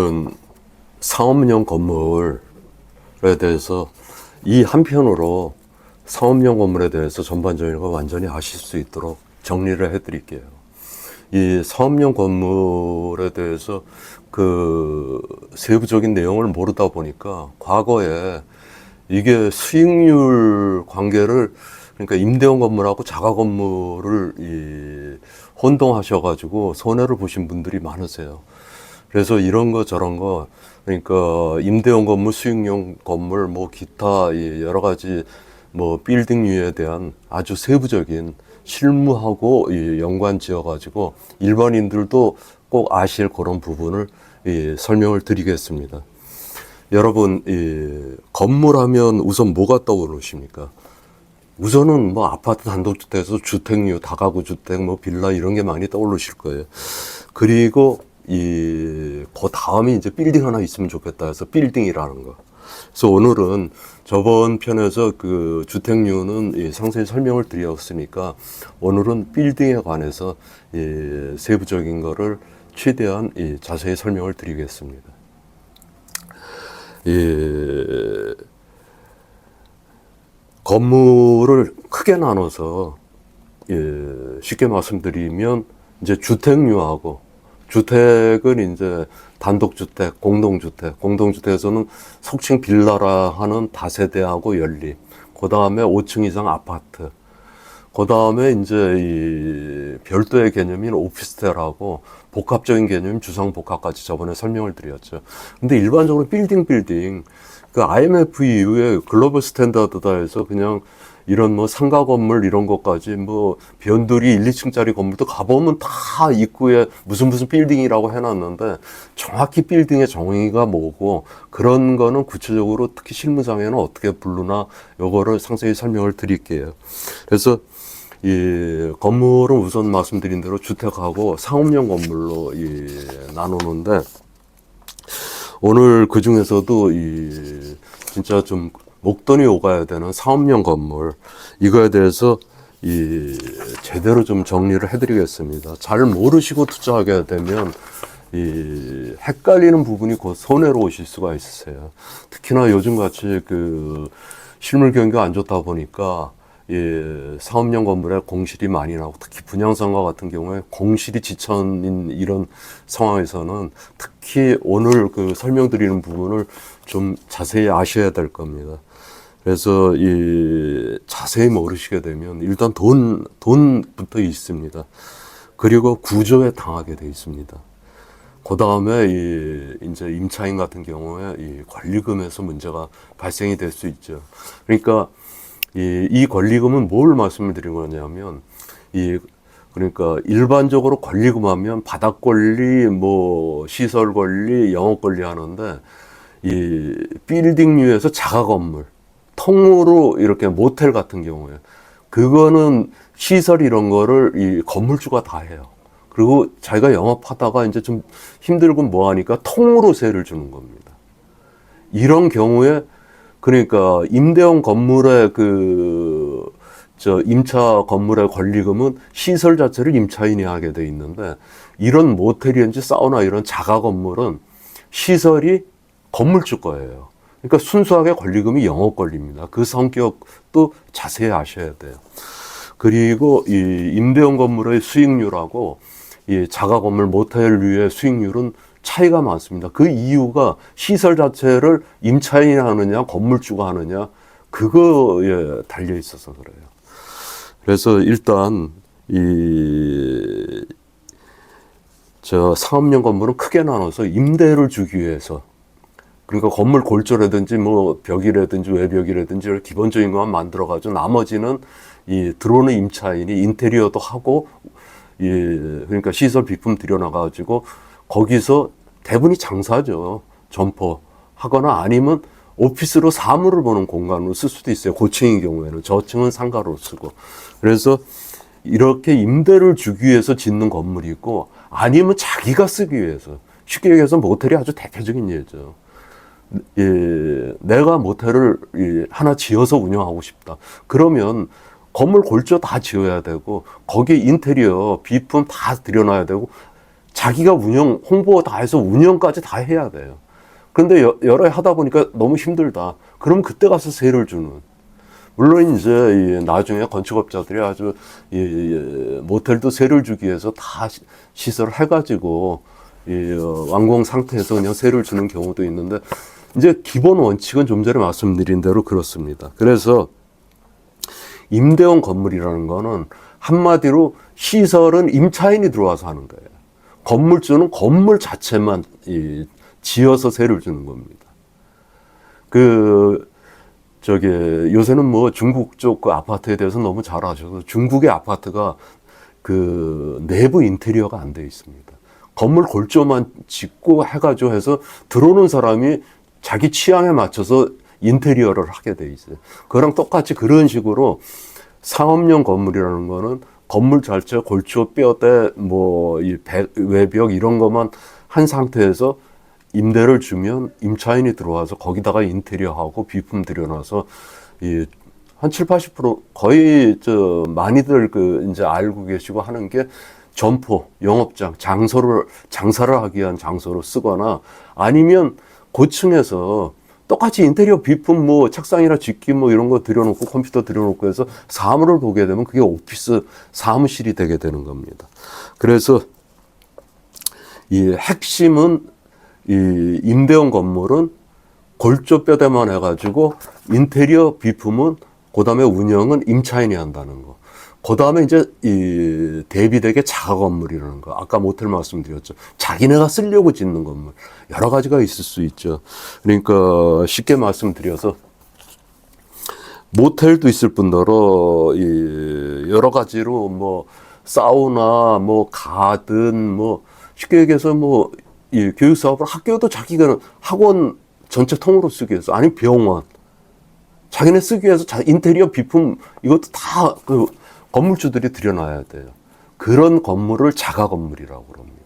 오늘은 상업용 건물에 대해서 이 한편으로 상업용 건물에 대해서 전반적인 거 완전히 아실 수 있도록 정리를 해드릴게요. 이 상업용 건물에 대해서 그 세부적인 내용을 모르다 보니까 과거에 이게 수익률 관계를, 그러니까 임대용 건물하고 자가 건물을 혼동하셔가지고 손해를 보신 분들이 많으세요. 그래서 이런 거 저런 거, 그러니까 임대용 건물, 수익용 건물, 뭐 기타 여러 가지 뭐 빌딩류에 대한 아주 세부적인 실무하고 연관 지어가지고 일반인들도 꼭 아실 그런 부분을 설명을 드리겠습니다. 여러분, 건물하면 우선 뭐가 떠오르십니까? 우선은 뭐 아파트 단독주택에서 주택류, 다가구 주택, 뭐 빌라 이런 게 많이 떠오르실 거예요. 그리고 그 다음에 이제 빌딩 하나 있으면 좋겠다 해서 빌딩이라는 거. 그래서 오늘은 저번 편에서 그 주택류는 상세히 설명을 드렸으니까 오늘은 빌딩에 관해서 세부적인 거를 최대한 자세히 설명을 드리겠습니다. 건물을 크게 나눠서 쉽게 말씀드리면 이제 주택류하고, 주택은 이제 단독주택, 공동주택에서는 속칭 빌라라 하는 다세대하고 연립, 그 다음에 5층 이상 아파트, 그 다음에 이제 이 별도의 개념인 오피스텔하고 복합적인 개념인 주상복합까지 저번에 설명을 드렸죠. 근데 일반적으로 빌딩, 그 IMF 이후에 글로벌 스탠다드다 해서 그냥 이런 뭐 상가 건물 이런 것까지 뭐 변두리 1, 2층짜리 건물도 가보면 다 입구에 무슨 빌딩이라고 해놨는데 정확히 빌딩의 정의가 뭐고 그런 거는 구체적으로 특히 실무상에는 어떻게 부르나 요거를 상세히 설명을 드릴게요. 그래서 이 건물은 우선 말씀드린 대로 주택하고 상업용 건물로 나누는데, 오늘 그 중에서도 진짜 좀 목돈이 오가야 되는 상업용 건물, 이거에 대해서 제대로 좀 정리를 해드리겠습니다. 잘 모르시고 투자하게 되면 헷갈리는 부분이 곧 손해로 오실 수가 있으세요. 특히나 요즘같이 그 실물 경기가 안 좋다 보니까 상업용 건물에 공실이 많이 나오고, 특히 분양상가 같은 경우에 공실이 지천인 이런 상황에서는 특히 오늘 그 설명드리는 부분을 좀 자세히 아셔야 될 겁니다. 그래서 자세히 모르시게 되면 일단 돈부터 있습니다. 그리고 구조에 당하게 돼 있습니다. 그 다음에 이제 임차인 같은 경우에 권리금에서 문제가 발생이 될 수 있죠. 그러니까 이 권리금은 뭘 말씀을 드린 거냐면, 그러니까 일반적으로 권리금 하면 바닥 권리, 뭐 시설 권리, 영업 권리 하는데, 빌딩류에서 자가 건물, 통으로 이렇게 모텔 같은 경우에 그거는 시설 이런 거를 이 건물주가 다 해요. 그리고 자기가 영업하다가 이제 좀 힘들고 뭐 하니까 통으로 세를 주는 겁니다. 이런 경우에 그러니까 임대용 건물의 임차 건물의 권리금은 시설 자체를 임차인이 하게 돼 있는데, 이런 모텔이든지 사우나 이런 자가 건물은 시설이 건물주 거예요. 그러니까 순수하게 권리금이 영업 권리입니다. 그 성격도 자세히 아셔야 돼요. 그리고 이 임대용 건물의 수익률하고 이 자가 건물 모텔류의 수익률은 차이가 많습니다. 그 이유가 시설 자체를 임차인이 하느냐 건물주가 하느냐 그거에 달려 있어서 그래요. 그래서 일단 상업용 건물은 크게 나눠서 임대를 주기 위해서, 그러니까 건물 골조라든지 뭐 벽이라든지 외벽이라든지 기본적인 것만 만들어가지고 나머지는 들어오는 임차인이 인테리어도 하고 그러니까 시설 비품 들여놔가지고 거기서 대부분이 장사죠. 점포 하거나 아니면 오피스로 사무를 보는 공간으로 쓸 수도 있어요. 고층의 경우에는. 저층은 상가로 쓰고. 그래서 이렇게 임대를 주기 위해서 짓는 건물이 있고, 아니면 자기가 쓰기 위해서. 쉽게 얘기해서 모텔이 아주 대표적인 예죠. 내가 모텔을 하나 지어서 운영하고 싶다. 그러면 건물 골조 다 지어야 되고, 거기에 인테리어, 비품 다 들여놔야 되고, 자기가 운영, 홍보 다 해서 운영까지 다 해야 돼요. 그런데 여러 해 하다 보니까 너무 힘들다. 그럼 그때 가서 세를 주는. 물론 이제 나중에 건축업자들이 아주 모텔도 세를 주기 위해서 다 시설을 해가지고 완공 상태에서 그냥 세를 주는 경우도 있는데, 이제 기본 원칙은 좀 전에 말씀드린 대로 그렇습니다. 그래서 임대형 건물이라는 거는 한마디로 시설은 임차인이 들어와서 하는 거예요. 건물주는 건물 자체만 지어서 세를 주는 겁니다. 요새는 뭐 중국 쪽 그 아파트에 대해서 너무 잘 아셔서, 중국의 아파트가 그 내부 인테리어가 안 돼 있습니다. 건물 골조만 짓고 해가지고 해서 들어오는 사람이 자기 취향에 맞춰서 인테리어를 하게 돼 있어요. 그랑 똑같이 그런 식으로 상업용 건물이라는 거는 건물 자체 골조 뼈대 외벽 이런 것만 한 상태에서 임대를 주면 임차인이 들어와서 거기다가 인테리어하고 비품 들여놔서 한 7, 80% 거의 많이들 이제 알고 계시고 하는 게 점포, 영업장, 장사를 하기 위한 장소로 쓰거나, 아니면 고층에서 똑같이 인테리어 비품 책상이나 집기 이런 거 들여놓고 컴퓨터 들여놓고 해서 사물을 보게 되면 그게 오피스 사무실이 되게 되는 겁니다. 그래서 이 핵심은 이 임대형 건물은 골조 뼈대만 해가지고 인테리어 비품은, 그 다음에 운영은 임차인이 한다는 거. 그 다음에 이제 이 대비되게 자가 건물이라는 거. 아까 모텔 말씀드렸죠. 자기네가 쓰려고 짓는 건물. 여러 가지가 있을 수 있죠. 그러니까 쉽게 말씀드려서 모텔도 있을 뿐더러 여러 가지로 사우나, 가든, 쉽게 얘기해서 이 교육 사업을 학교도 자기가 학원 전체 통으로 쓰기 위해서, 아니면 병원 자기네 쓰기 위해서 인테리어 비품 이것도 다 그 건물주들이 들여놔야 돼요. 그런 건물을 자가 건물이라고 그럽니다.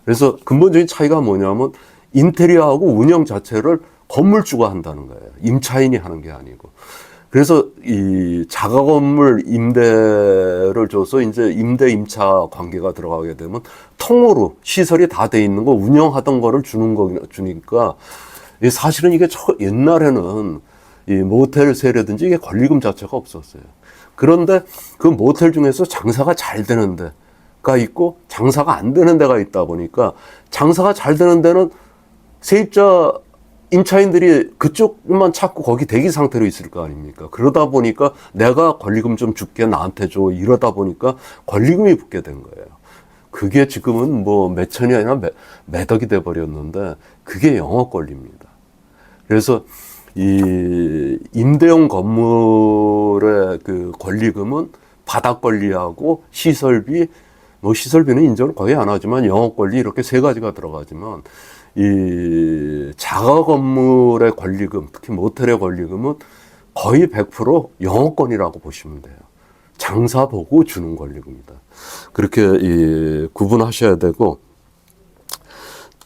그래서 근본적인 차이가 뭐냐면 인테리어하고 운영 자체를 건물주가 한다는 거예요. 임차인이 하는 게 아니고. 그래서 이 자가 건물 임대를 줘서 이제 임대 임차 관계가 들어가게 되면 통으로 시설이 다 돼 있는 거 운영하던 거를 주니까 사실은 이게 옛날에는 이 모텔 세라든지 이게 권리금 자체가 없었어요. 그런데 그 모텔 중에서 장사가 잘 되는 데가 있고 장사가 안 되는 데가 있다 보니까, 장사가 잘 되는 데는 세입자 임차인들이 그쪽만 찾고 거기 대기 상태로 있을 거 아닙니까? 그러다 보니까 내가 권리금 좀 줄게, 나한테 줘, 이러다 보니까 권리금이 붙게 된 거예요. 그게 지금은 몇 천이 아니라 몇 억이 돼 버렸는데, 그게 영업 권리입니다. 그래서 이 임대용 건물의 그 권리금은 바닥 권리하고 시설비, 시설비는 인정을 거의 안 하지만 영업 권리 이렇게 세 가지가 들어가지만, 이 자가 건물의 권리금, 특히 모텔의 권리금은 거의 100% 영업권이라고 보시면 돼요. 장사 보고 주는 권리금이다. 그렇게 구분하셔야 되고,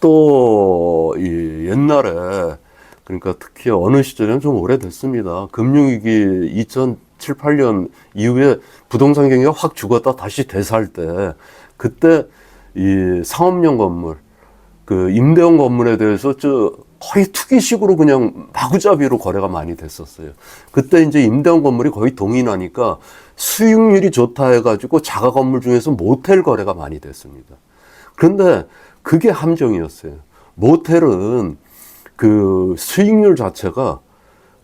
또 옛날에, 그러니까 특히 어느 시절에는 좀 오래됐습니다. 금융위기 2007, 8년 이후에 부동산 경기가 확 죽었다 다시 되살 때, 그때 이 상업용 건물, 그 임대형 건물에 대해서 거의 투기식으로 그냥 마구잡이로 거래가 많이 됐었어요. 그때 이제 임대형 건물이 거의 동일하니까 수익률이 좋다 해가지고 자가 건물 중에서 모텔 거래가 많이 됐습니다. 그런데 그게 함정이었어요. 모텔은 그 수익률 자체가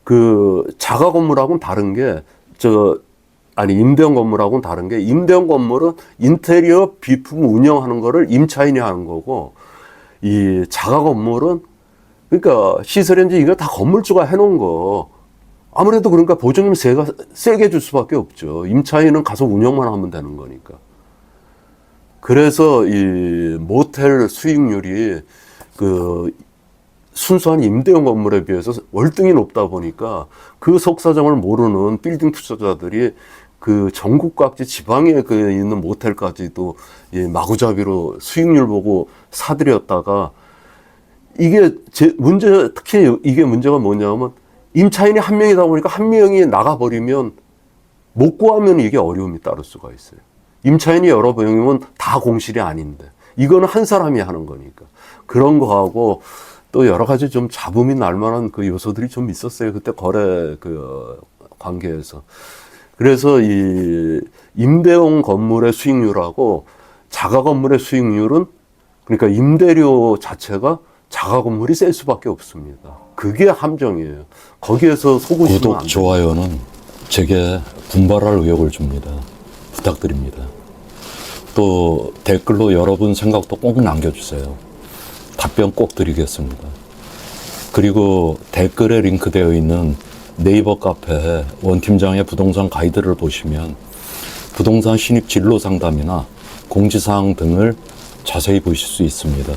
그 자가 건물하고는 다른 게, 임대형 건물하고는 다른 게, 임대형 건물은 인테리어 비품 운영하는 거를 임차인이 하는 거고, 이 자가 건물은, 그러니까 시설인지 이거 다 건물주가 해놓은 거, 아무래도 그러니까 보증금 세게 줄 수밖에 없죠. 임차인은 가서 운영만 하면 되는 거니까. 그래서 이 모텔 수익률이 그 순수한 임대형 건물에 비해서 월등히 높다 보니까, 그 속사정을 모르는 빌딩 투자자들이 그 전국 각지 지방에 있는 모텔까지도 마구잡이로 수익률 보고 사들였다가, 이게 특히 이게 문제가 뭐냐면, 임차인이 한 명이다 보니까 한 명이 나가버리면 못 구하면 이게 어려움이 따를 수가 있어요. 임차인이 여러 명이면 다 공실이 아닌데, 이거는 한 사람이 하는 거니까. 그런 거하고 또 여러 가지 좀 잡음이 날 만한 그 요소들이 좀 있었어요. 그때 거래 그 관계에서. 그래서 이 임대용 건물의 수익률하고 자가 건물의 수익률은, 그러니까 임대료 자체가 자가 건물이 셀 수밖에 없습니다. 그게 함정이에요. 거기에서 속으시면 안 구독, 돼요. 좋아요는 제게 분발할 의욕을 줍니다. 부탁드립니다. 또 댓글로 여러분 생각도 꼭 남겨주세요. 답변 꼭 드리겠습니다. 그리고 댓글에 링크되어 있는 네이버 카페 원팀장의 부동산 가이드를 보시면 부동산 신입 진로 상담이나 공지사항 등을 자세히 보실 수 있습니다.